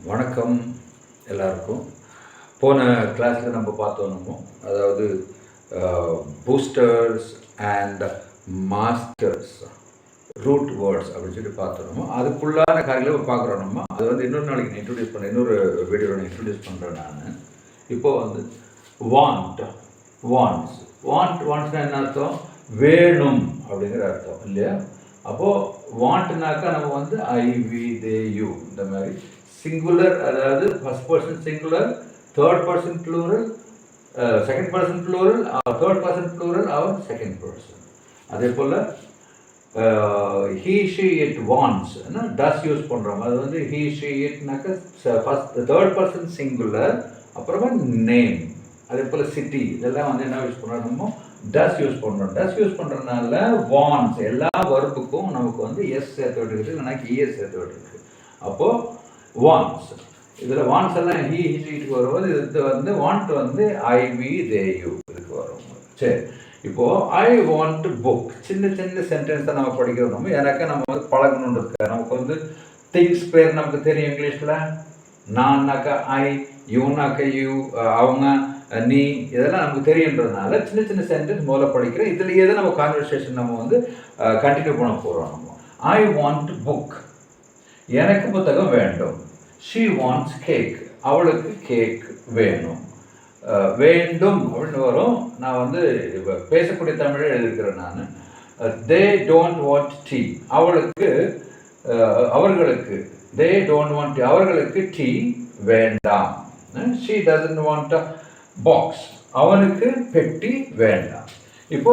வணக்கம் எல்லாருக்கும். போன கிளாஸில் நம்ம பார்த்தோம் அதாவது boosters and masters root words அப்படின்னு சொல்லி பார்த்தோம். அதுக்குள்ளான காரியங்களை பார்க்குறோம். நம்ம அது வந்து இன்னொரு நாளைக்கு நான் இன்ட்ரடியூஸ் பண்ணேன், இன்னொரு வீடியோவில் நான் இன்ட்ரடியூஸ் பண்ணுறேன். நான் இப்போது வந்து வாண்ட்ஸ்னால் என்ன அர்த்தம்? வேணும் அப்படிங்கிற அர்த்தம் இல்லையா? அப்போது வாண்ட்னாக்கா நம்ம வந்து ஐ வி தே யூ இந்த மாதிரி சிங்குலர், அதாவது first person singular, third person plural, second person plural, third person plural or second person. அதே போல் he she it wants does use பண்ணுறோம். அது வந்து ஹீ ஷி இட்னாக்கா ஃபர்ஸ்ட் தேர்ட் பர்சன் சிங்குலர், அப்புறமா நேம். அதே போல் சிட்டி இதெல்லாம் வந்து என்ன யூஸ் பண்ணுறோம்? நம்ம டஸ் யூஸ் பண்ணுறோம். டஸ் யூஸ் பண்ணுறதுனால வாண்ட்ஸ் எல்லா வர்புக்கும் நமக்கு வந்து எஸ் சேர்த்து விட்டுருக்கு, இல்லைனா இஎஸ் சேர்த்து விட்டுருக்கு. அப்போது வாண்ட்ஸ், இதில் வாண்ட்ஸ் எல்லாம் ஹீ ஹிட்டு வரும்போது இது வந்து வாண்ட் வந்து ஐ வி தே யூ இதுக்கு வரும். சரி, இப்போது ஐ வாண்ட் புக் சின்ன சின்ன சென்டென்ஸ் தான் நம்ம படிக்கிறோம். நம்ம எனக்கு நம்ம வந்து பழகணுன்னு இருக்கு. நமக்கு வந்து திங்ஸ் பேர் நமக்கு தெரியும் இங்கிலீஷில். நான்னாக்கா ஐ, யூனாக்கா யூ, அவங்க, நீ, இதெல்லாம் நமக்கு தெரியுன்றதுனால சின்ன சின்ன சென்டென்ஸ் முதல்ல படிக்கிறேன். இதுலேயே தான் நம்ம கான்வர்சேஷன் நம்ம வந்து கண்டினியூ பண்ண போகிறோம். நம்ம ஐ வாண்ட் புக், எனக்கு புத்தகம் வேண்டும். ஷீ வாண்ட்ஸ் கேக், அவளுக்கு கேக் வேணும். வேண்டும் அப்படின்னு வரும். நான் வந்து இப்போ பேசக்கூடிய தமிழை எழுதியிருக்கிறேன் நான். தே டோன்ட் வாண்ட் டீ, அவர்களுக்கு தே டோன்ட் வாண்ட் டீ, அவர்களுக்கு டீ வேண்டாம். She doesn't want a box, அவனுக்கு பெட்டி வேண்டாம். இப்போ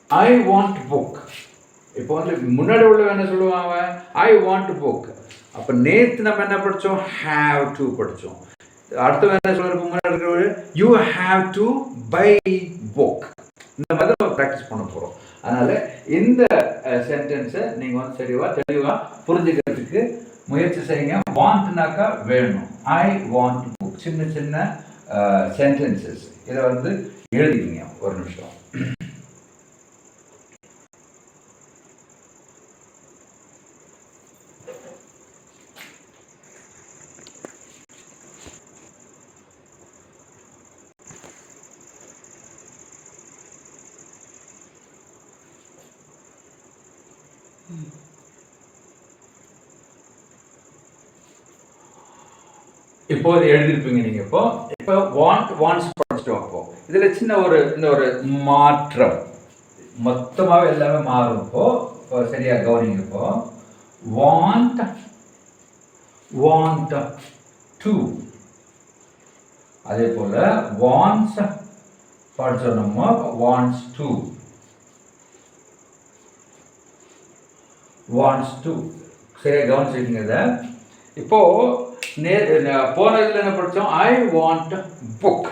ஐ வாண்ட் புக், இப்போ வந்து முன்னாடி உள்ள என்ன சொல்லுவாங்க? I want book. அப்போ நேற்று நம்ம என்ன படித்தோம்? ஹாவ் டு படித்தோம். அடுத்த என்ன சொல்கிறதுக்கு முன்னாடி இருக்கிற you have to buy book. இந்த மாதிரி நம்ம ப்ராக்டிஸ் பண்ண போகிறோம். அதனால் இந்த சென்டென்ஸை நீங்கள் வந்து தெளிவாக புரிஞ்சுக்கிறதுக்கு முயற்சி செய்யுங்க. வாண்ட்னாக்கா வேணும். ஐ வாண்ட் புக், சின்ன சின்ன சென்டென்சஸ். இதை வந்து எழுதிக்கிங்க ஒரு நிமிஷம். இப்போ எழுதிருப்பீங்க நீங்க. இப்போ வாண்ட்ஸ் படிச்சிட்டோம். அப்போ இதுல சின்ன ஒரு மாற்றம், மொத்தமாவே எல்லாமே மாறும். இப்போ சரியா கவனிங்க. இப்போ வாண்ட் டு, அதே போல வாண்ட்ஸ் படிச்சோம் நம்ம. வாண்ட்ஸ் டு சரியா கவனிச்சிருக்கீங்க இதை. இப்போ போன இதில் என்ன படித்தோம்? ஐ வாண்ட் புக்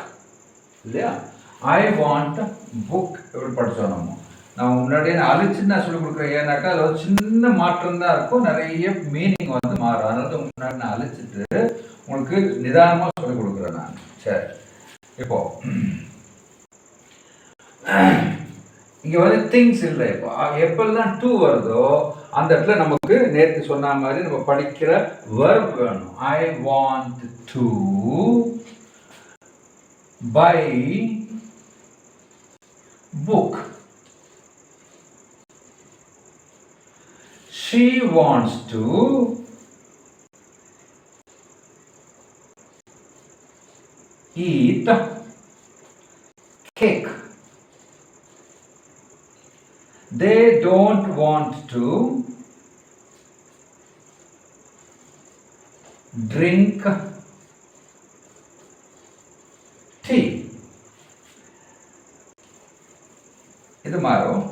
இல்லையா? ஐ வாண்ட் புக் எப்படி படித்தோம் நம்ம முன்னாடியே அழிச்சுன்னு நான் சொல்லிக் கொடுக்குறேன். ஏன்னாக்கா அதில் ஒரு சின்ன மாற்றம் தான் இருக்கும், நிறைய மீனிங் வந்து மாறும். அதனால முன்னாடி நான் அழிச்சிட்டு உங்களுக்கு நிதானமாக சொல்லிக் கொடுக்குறேன் நான். சரி, இப்போ இங்கே வந்து திங்ஸ் இல்லை. இப்போ எப்பெல்லாம் டூ வருதோ அந்த இடத்துல நமக்கு நேற்று சொன்ன மாதிரி நம்ம படிக்கிற வெர்ப் வேணும். I want to buy book. She wants to eat cake. They don't want to drink tea. இது மாறும்.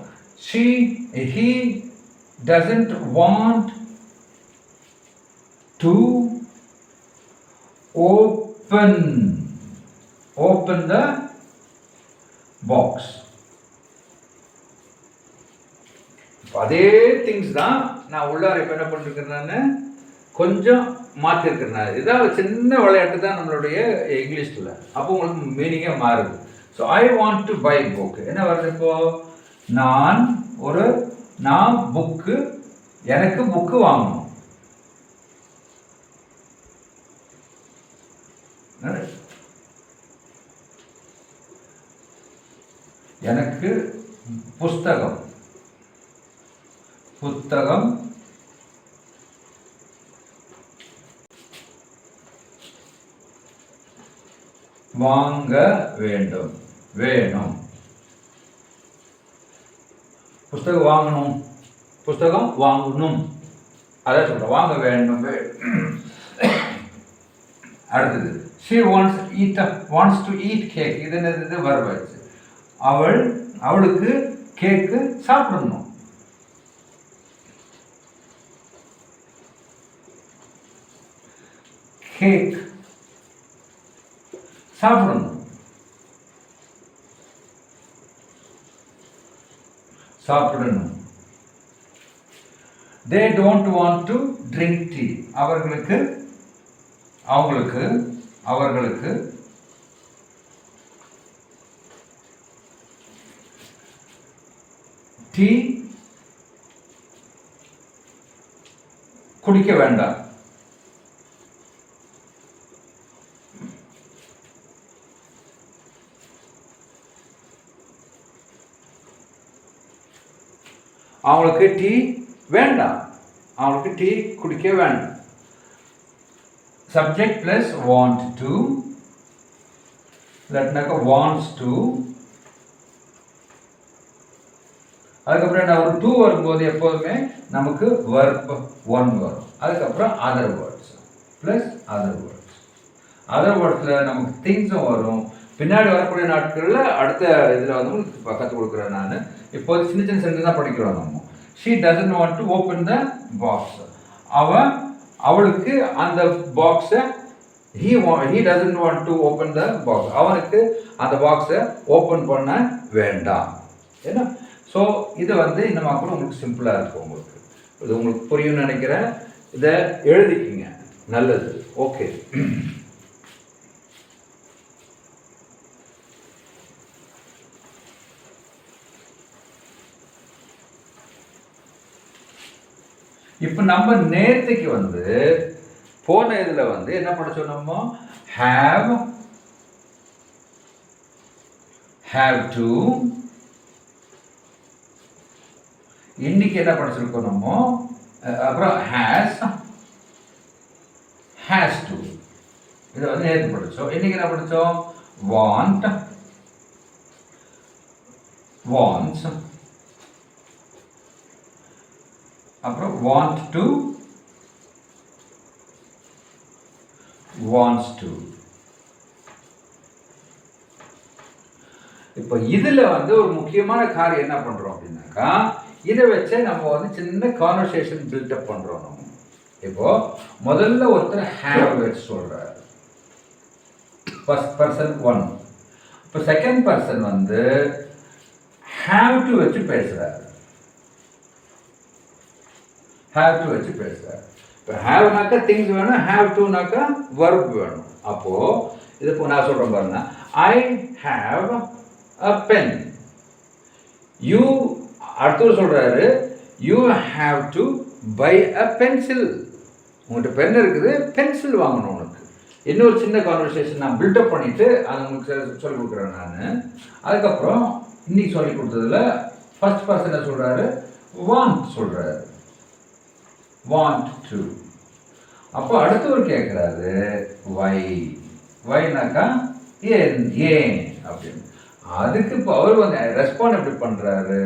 He doesn't want to open the box. அதே திங்ஸ் தான் நான் உள்ளார இப்போ என்ன பண்ணிருக்கிறேன்னு கொஞ்சம் மாற்றிருக்கிறேன். இதான் சின்ன விளையாட்டு தான் நம்மளுடைய இங்கிலீஷில். அப்போ உங்களுக்கு மீனிங்கே மாறுது. So I want to buy book என்ன வருது? இப்போ நான் புக்கு, எனக்கு புக்கு வாங்கணும். எனக்கு புஸ்தகம் புத்தகம் வாங்க வேண்டும் வேணும். புஸ்தகம் வாங்கணும் புஸ்தகம் வாங்கணும் அதான் சொல்கிறேன். வாங்க வேண்டும். அடுத்தது she wants to eat cake. இது என்னது வரவாச்சு. அவளுக்கு கேக்கு சாப்பிடணும். கேக் சாப்பிடணும். சாப்பிடணும். they don't want to drink tea. அவர்களுக்கு டீ குடிக்க வேண்டாம். அவங்களுக்கு டீ வேண்டாம். அவங்களுக்கு டீ குடிக்க வேண்டாம். சப்ஜெக்ட் பிளஸ் வாண்ட் டு இல்லாட்டினாக்கா வாண்ட்ஸ் டு. அதுக்கப்புறம் என்ன ஒரு டூ வரும்போது எப்போதுமே நமக்கு வர்ப் ஒன் வரும். அதுக்கப்புறம் other words plus other words. அதர் வேர்ட்ஸில் நமக்கு திங்ஸும் வரும். பின்னாடி வரக்கூடிய நாட்களில் அடுத்த இதில் வந்து கற்றுக் கொடுக்குறேன் நான். இப்போது சின்ன சின்ன சென்டென்ஸ் தான் படிக்கிறோம் நம்ம. she doesn't want to open the box. அவளுக்கு அந்த பாக்ஸை he doesn't want to open the box. அவனுக்கு அந்த பாக்ஸை ஓப்பன் பண்ண வேண்டாம். ஏன்னா ஸோ இது வந்து இந்த மாதிரி கூட உங்களுக்கு சிம்பிளாக இருக்கும். உங்களுக்கு இது உங்களுக்கு புரியும்னு நினைக்கிறேன். இதை எழுதிக்கிங்க. நல்லது. ஓகே. இப்போ நம்ம நேற்றுக்கு வந்து போன இதில் வந்து என்ன படிச்சோம் நம்ம? have to. இன்னைக்கு என்ன படிச்சிருக்கோம் நம்ம? அப்புறம் has to. இதை வந்து நேற்று படித்தோம். இன்னைக்கு என்ன படித்தோம்? wants. அப்புறம் want to, wants to. இப்போ இதில் வந்து ஒரு முக்கியமான காரியம் என்ன பண்ணுறோம் அப்படின்னாக்கா, இதை வச்சு நம்ம வந்து சின்ன கான்வர்சேஷன் பில்டப் பண்ணுறோம் நம்ம. இப்போ முதல்ல ஒருத்தர் ஹேவ் வச்சு சொல்கிறார், ஃபர்ஸ்ட் பர்சன் ஒன். இப்போ செகண்ட் பர்சன் வந்து ஹேவ் டு வச்சு பேசுகிறார். have to வச்சு பேசுகிறார். இப்போ ஹேவ்னாக்கா திங்ஸ் வேணும், ஹேவ் டுனாக்கா வர்ப் வேணும். அப்போது இது இப்போ நான் சொல்கிறேன் பாருங்க. I have a pen. You அடுத்தவர் சொல்கிறாரு you have to buy a pencil. உங்கள்கிட்ட பென் இருக்குது, பென்சில் வாங்கணும் உனக்கு. இன்னொரு சின்ன கான்வர்சேஷன் நான் பில்டப் பண்ணிவிட்டு அதை உங்களுக்கு சொல்லிக் கொடுக்குறேன் நான். அதுக்கப்புறம் இன்னைக்கு சொல்லி கொடுத்ததில் ஃபர்ஸ்ட் பர்சன் என்ன சொல்கிறாரு? வாண்ட் சொல்கிறாரு. want to. அப்போ அடுத்தவர் கேட்குறாரு வைனாக்கா ஏன் அப்படின்னு. அதுக்கு இப்போ அவர் வந்து ரெஸ்பாண்ட் எப்படி பண்ணுறாரு?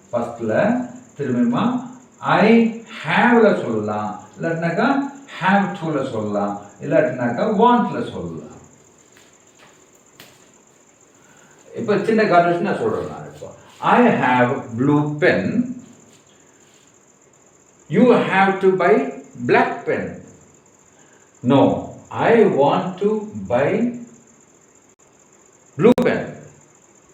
ஃபர்ஸ்டில் திரும்பியுமா ஐ ஹேவ்ல சொல்லலாம், இல்லாட்டினாக்கா ஹேவ் டூல சொல்லலாம், இல்லாட்டினாக்கா வாண்ட்ல சொல்லலாம். இப்போ சின்ன கான்வர்சேஷன் நான் சொல்கிறேன் நான். இப்போ I have blue pen. You have to buy black pen. No, I want to buy blue pen.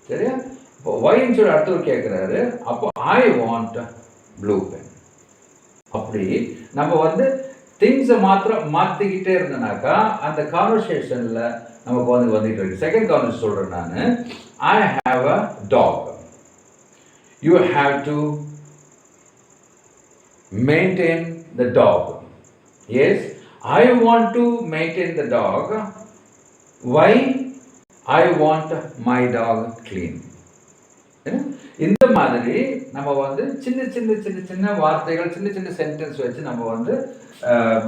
சரியா? இப்போ ஒய்ன்னு சொல்லி அடுத்தவர் கேட்குறாரு. அப்போ I want blue pen. அப்படி நம்ம வந்து திங்ஸை மாற்றிக்கிட்டே இருந்தனாக்கா அந்த கான்வர்சேஷனில் நமக்கு வந்துகிட்டு இருக்கு. செகண்ட் கான்வர்சேஷன் சொல்கிறேன் நான். I have a dog. You have to maintain the dog. Yes, I want to maintain the dog. why I want my dog clean. இந்த மாதிரி நம்ம வந்து சின்ன சின்ன சின்ன சின்ன வார்த்தைகள், சின்ன சின்ன சென்டென்ஸ் வச்சு நம்ம வந்து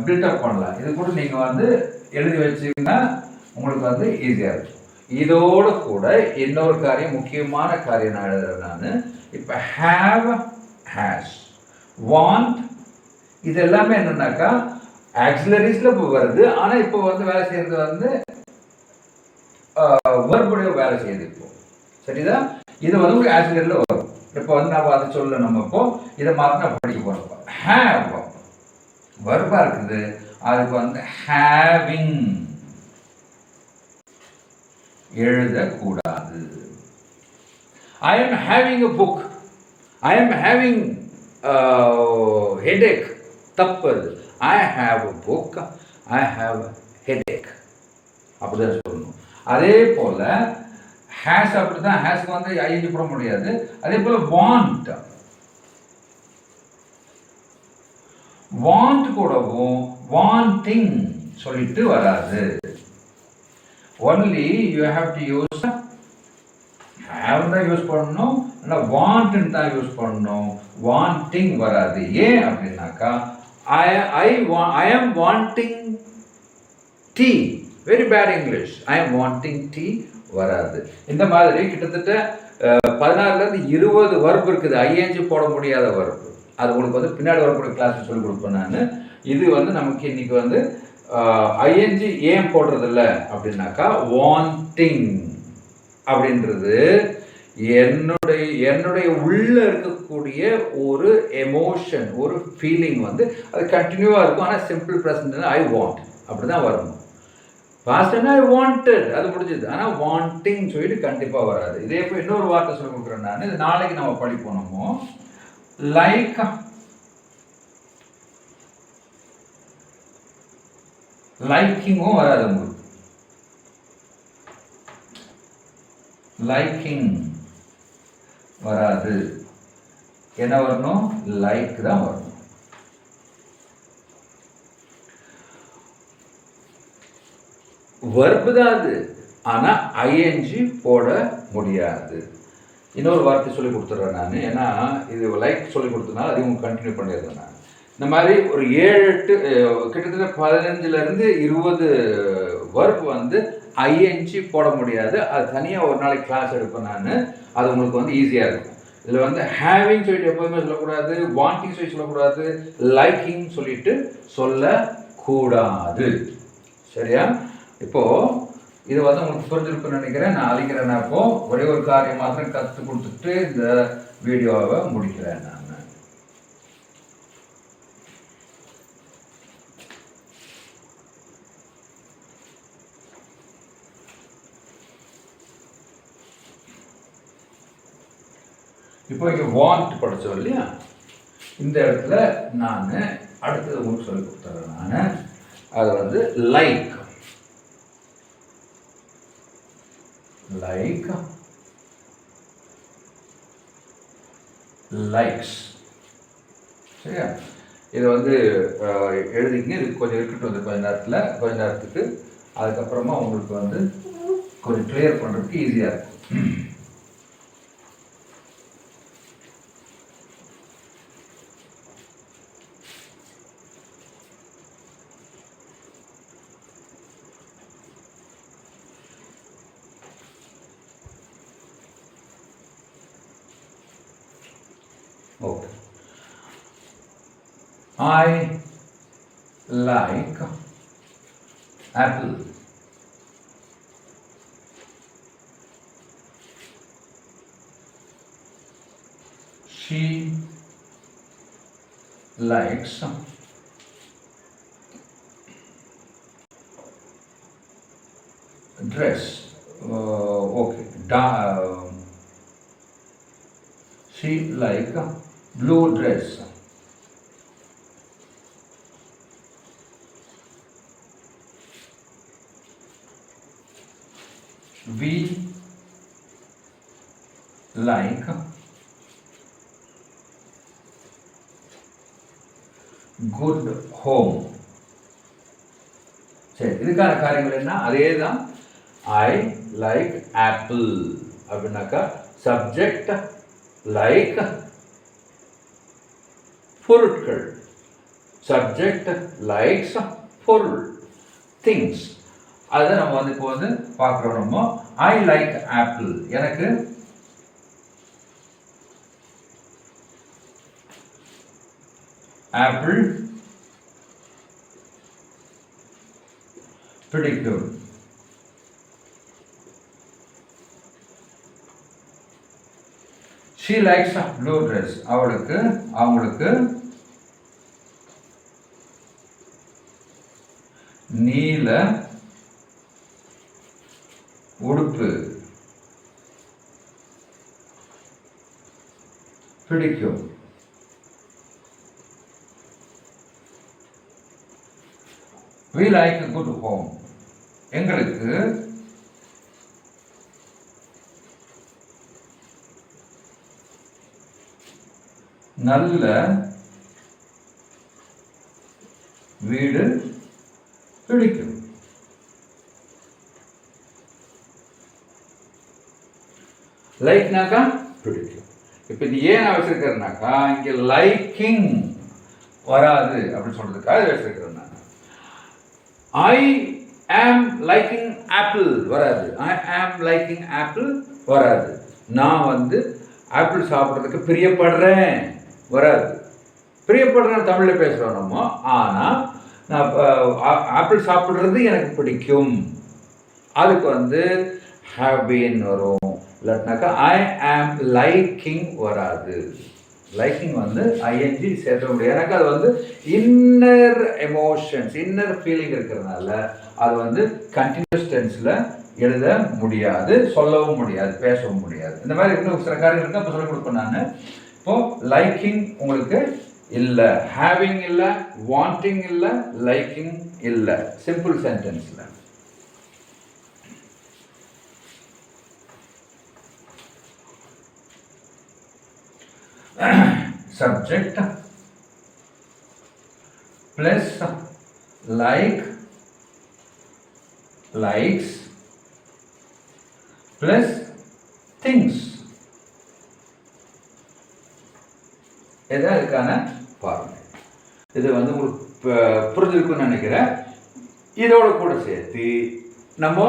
பில்டப் பண்ணலாம். இது கூட நீங்கள் வந்து எழுதி வச்சிங்கன்னா உங்களுக்கு வந்து ஈஸியாக இருக்கும். இதோட கூட இன்னொரு காரியம், முக்கியமான காரியம் நான் எழுதுறேன். நான் இப்போ ஹேவ், ஹேஸ், வாண்ட், இது எல்லாமே என்னன்னாக்கா ஆக்சிலரிஸ்ல இப்போ வருது. ஆனால் இப்போ வந்து வேலை செய்யறது வந்து வெர்புடைய வேலை செய்யுது இப்போ. சரிதா? இது வந்து உங்களுக்கு ஆக்சிலரியில் வரும். இப்போ வந்து நம்ம அதை சொல்ல நம்ம இப்போ இதை மாற்றி நான் படிக்க போகிறோம். ஹேவ் வெர்பா இருக்குது, அதுக்கு வந்து ஹேவிங் எழுதக்கூடாது. I am having a book, I am having headache, தப்பு. I have a book, I have headache, அப்படிதான் சொல்லணும். அதே போல ஹேஸ் அப்படிதான், ஹேஸ்க்கு வந்து ஐஎன்ஜி போட முடியாது. அதே போல வாண்ட், வாண்ட் கூடவும் வாண்டிங் சொல்லிட்டு வராது. Only you have to use have தான் யூஸ் பண்ணணும், இல்லை வாண்ட் தான் யூஸ் பண்ணணும். வாண்டிங் வராது. ஏன் அப்படின்னாக்கா I am wanting tea, very bad English. I am wanting tea வராது. இந்த மாதிரி கிட்டத்தட்ட 16லேருந்து 20 வர்ப் இருக்குது ஐஎன்ஜி போட முடியாத வர்ப். அது உங்களுக்கு வந்து பின்னாடி வரக்கூடிய கிளாஸ் சொல்லி கொடுப்பேன் நான். இது வந்து நமக்கு இன்னைக்கு வந்து ஐஎன்ஜி ஏன் போடுறதில்ல அப்படின்னாக்கா வாண்டிங் அப்படின்றது என்னுடைய உள்ள இருக்கக்கூடிய ஒரு எமோஷன், ஒரு ஃபீலிங் வந்து அது கண்டினியூவாக இருக்கும். ஆனால் சிம்பிள் ப்ரெசன்ட் ஐ வாண்ட் அப்படி தான் வரணும். பாஸ்ட்னா ஐ வாண்டட், அது முடிஞ்சது. ஆனால் வாண்டிங் சொல்லிட்டு கண்டிப்பாக வராது. இதே போய் இன்னொரு வார்த்தை சொல்லி கொடுக்குறேன் நான். இது நாளைக்கு நம்ம படிப்போம். நம்ம லைக், லைக்கிங்கும் வராது உங்களுக்கு. லைக்கிங் வராது. என்ன வரணும்? லைக் தான் வரணும். வர்பு தான் அது, ஆனா ஐஎன்ஜி போட முடியாது. இன்னொரு வார்த்தை சொல்லி கொடுத்துட்றேன் நான். ஏன்னா இது லைக் சொல்லி கொடுத்தனால அதையும் கண்டினியூ பண்ணிடுறேன் நான். இந்த மாதிரி ஒரு 7-8 கிட்டத்தட்ட 15லேருந்து 20 வர்ப் வந்து ஐஎன்ஜி போட முடியாது. அது தனியாக ஒரு நாளைக்கு கிளாஸ் எடுப்பேன் நான். அது உங்களுக்கு வந்து ஈஸியாக இருக்கும். இதில் வந்து ஹேவிங் சொல்லிட்டு எப்போதுமே சொல்லக்கூடாது, வாண்டிங் சொல்லி சொல்லக்கூடாது, லைக்கிங் சொல்லிட்டு சொல்லக்கூடாது. சரியா? இப்போது இது வந்து உங்களுக்கு புரிஞ்சிருக்குன்னு நினைக்கிறேன். நான் அழிக்கிறேன். இப்போது ஒரே ஒரு காரியம் மாத்திரம் கற்றுக் கொடுத்துட்டு இந்த வீடியோவை முடிக்கிறேன் நான். இப்போ இங்கே வாண்ட் படித்தோம் இல்லையா? இந்த இடத்துல நான் அடுத்தது உங்களுக்கு சொல்லி கொடுத்துறேன் நான். அது வந்து லைக், லைக், லைக்ஸ். சரியா? இதை வந்து எழுதிங்க. இது கொஞ்சம் இருக்கட்டும். வந்து கொஞ்ச நேரத்துக்கு அதுக்கப்புறமா உங்களுக்கு வந்து கொஞ்சம் கிளியர் பண்ணுறதுக்கு ஈஸியாக இருக்கும். Okay. I like apple. She likes dress. Okay. She like blue dress. We like good home. சரி, இதுக்கான காரியங்கள் என்ன? அதே தான். ஐ லைக் ஆப்பிள் அப்படின்னாக்கா சப்ஜெக்ட் லைக் பொருட்கள், சப்ஜெக்ட் லைக்ஸ் பொருள், திங்ஸ். அதை நம்ம வந்து இப்போ வந்து பார்க்குறோம். நம்ம ஐ லைக் ஆப்பிள், எனக்கு ஆப்பிள் பிடிக்கும். she likes a blue dress, அவங்களுக்கு நீல உடுப்பு பிடிக்கும். we like a good home, எங்களுக்கு நல்ல வீடு பிடிக்கும். லைக்னாக்கா பிடிக்கும். இப்போ இது ஏன் வச்சிருக்கிறேன்னாக்கா இங்கே லைக்கிங் வராது அப்படின்னு சொல்றதுக்காக வச்சிருக்கிறேன் நான். ஐ ஆம் லைக்கிங் ஆப்பிள் வராது, ஐ ஆம் லைக்கிங் ஆப்பிள் வராது. நான் வந்து ஆப்பிள் சாப்பிட்றதுக்கு பிரியப்படுறேன் வராது. பிரியப்படுறேன் தமிழில் பேசுகிறோம் நம்ம, ஆனால் நான் ஆப்பிள் சாப்பிட்றது எனக்கு பிடிக்கும், அதுக்கு வந்து ஹேவ் பீன் வரும். இல்லாட்டினாக்கா ஐ ஆம் லைக்கிங் வராது. லைக்கிங் வந்து ஐஎன்ஜி சேர்க்க முடியாது. எனக்கு அது வந்து இன்னர் எமோஷன்ஸ், இன்னர் ஃபீலிங் இருக்கிறதுனால அது வந்து கண்டினியூஸ் டென்ஸில் எழுத முடியாது, சொல்லவும் முடியாது, பேசவும் முடியாது. இந்த மாதிரி இன்னும் சில காரியங்கள் இருக்குது, அப்போ சொல்லிக் கொடுப்பேன் நான். இப்போது லைக்கிங் உங்களுக்கு இல்லை, ஹேவிங் இல்லை, வாண்டிங் இல்லை, லைக்கிங் இல்லை, சிம்பிள் சென்டென்ஸில். Subject plus like, likes plus things, இதுதான் இதுக்கான ஃபார்முலா. இது வந்து உங்களுக்கு புரிஞ்சிருக்குன்னு நினைக்கிறேன். இதோட கூட சேர்த்து நம்ம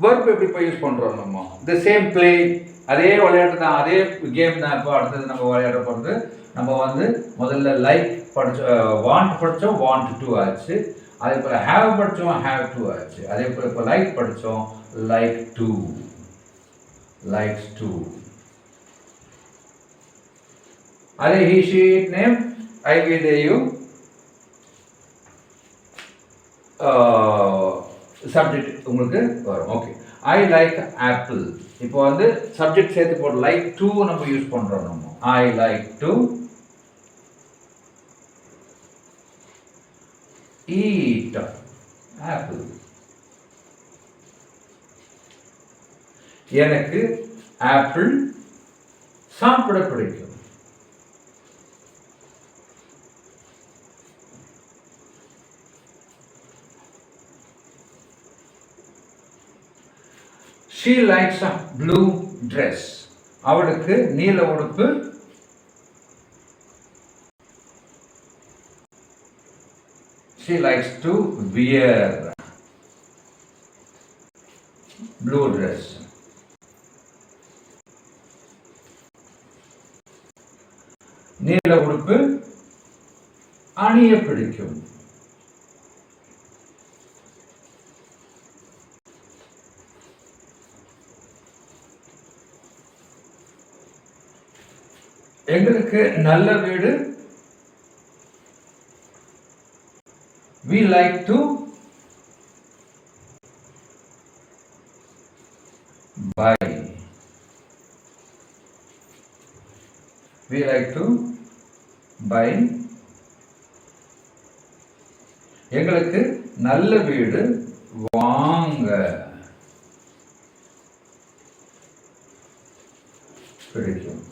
வெர்ப் எப்படி இப்போ யூஸ் பண்ணுறோம், நம்ம த சேம் பிளே, அதே விளையாட்டு தான், அதே கேம் தான். இப்போ அடுத்தது நம்ம விளையாட போகிறது, நம்ம வந்து முதல்ல லைக் படித்தோம், வாண்ட் படித்தோம், வாண்ட் டு ஆச்சு. அதே போல் ஹேவ் படித்தோம், ஹேவ் டு ஆச்சு. அதே போல் இப்போ லைக் படித்தோம், லைக் டு, லைக்ஸ் டு. அதே he she it name I we they you subject உங்களுக்கு வரும். Okay, I like apple. இப்போ வந்து சப்ஜெக்ட் சேர்த்து போட்டு லைக் டு நம்ம யூஸ் பண்ணுறோம். நம்ம I like to eat apple. எனக்கு ஆப்பிள் சாப்பிட பிடிக்கும். She likes a blue dress. அவளுக்கு நீல உடுப்பு she likes to wear blue dress. நீல உடுப்பு அணிய பிடிக்கும். எங்களுக்கு நல்ல வீடு we like to buy. We like to buy. எங்களுக்கு நல்ல வீடு வாங்க பிடிக்கும்.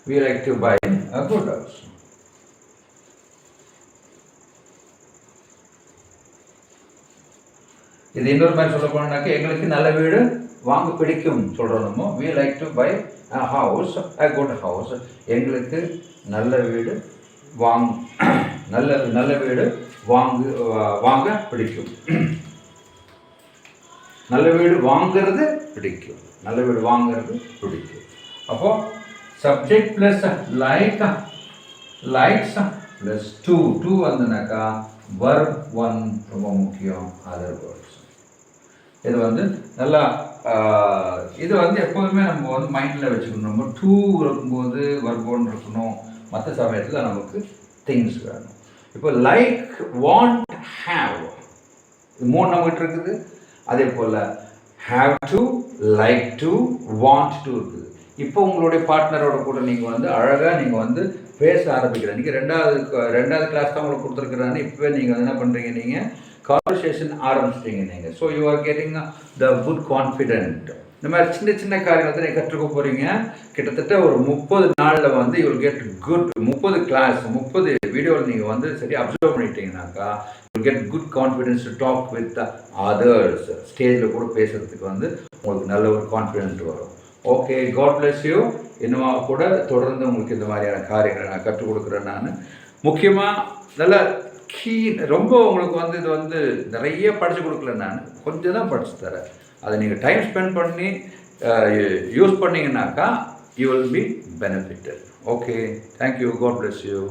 We like to buy a good house. இது இன்னொரு மாதிரி சொல்ல போனாக்கா எங்களுக்கு நல்ல வீடு வாங்க பிடிக்கும் சொல்கிறோம் நம்ம. We like to buy a house, a good house. எங்களுக்கு நல்ல வீடு நல்ல வீடு வாங்க பிடிக்கும். நல்ல வீடு வாங்கிறது பிடிக்கும். நல்ல வீடு வாங்கிறது பிடிக்கும். அப்போ subject plus likes plus to வந்துனாக்கா verb 1 ரொம்ப முக்கியம். அதர் வேர்ட்ஸ் இது வந்து நல்லா இது வந்து எப்போதுமே நம்ம வந்து மைண்டில் வச்சுக்கணும். நம்ம டூ இருக்கும்போது verb 1 இருக்கணும். மற்ற சமயத்தில் நமக்கு திங்ஸ் வேணும். இப்போ லைக், வாண்ட், ஹேவ் இது 3 நம்மகிட்ட இருக்குது. அதே போல் have to, like to, want to இருக்குது. இப்போ உங்களுடைய பார்ட்னரோட கூட நீங்கள் வந்து அழகாக நீங்கள் வந்து பேச ஆரம்பிக்கிறேன். நீங்கள் ரெண்டாவது கிளாஸ் தான் உங்களுக்கு கொடுத்துருக்குறான்னு இப்போ நீங்கள் வந்து என்ன பண்ணுறீங்க, நீங்கள் கான்வர்சேஷன் ஆரம்பிச்சிட்டீங்க நீங்கள். So you are getting the good confident. இந்த மாதிரி சின்ன சின்ன காரியத்தை நீங்கள் கற்றுக்க போகிறீங்க. கிட்டத்தட்ட ஒரு 30 நாளில் வந்து யூ வில் கெட் குட் 30 வீடியோவில் நீங்கள் வந்து சரி அப்சர்வ் பண்ணிட்டீங்கன்னாக்கா you get good confidence to talk with others. ஸ்டேஜில் கூட பேசுகிறதுக்கு வந்து உங்களுக்கு நல்ல ஒரு கான்ஃபிடென்ட் வரும். Okay, God bless you. இன்னும் கூட தொடர்ந்து உங்களுக்கு இந்த மாதிரியான காரியங்களை நான் கற்றுக் கொடுக்குறேன். நான் முக்கியமாக நல்ல ரொம்ப உங்களுக்கு வந்து இது வந்து நிறைய படித்து கொடுக்கல, நான் கொஞ்சம் தான் படித்து தரேன். அதை நீங்கள் டைம் ஸ்பெண்ட் பண்ணி யூஸ் பண்ணிங்கனாக்கா you will be benefitted. Okay, thank you, God bless you.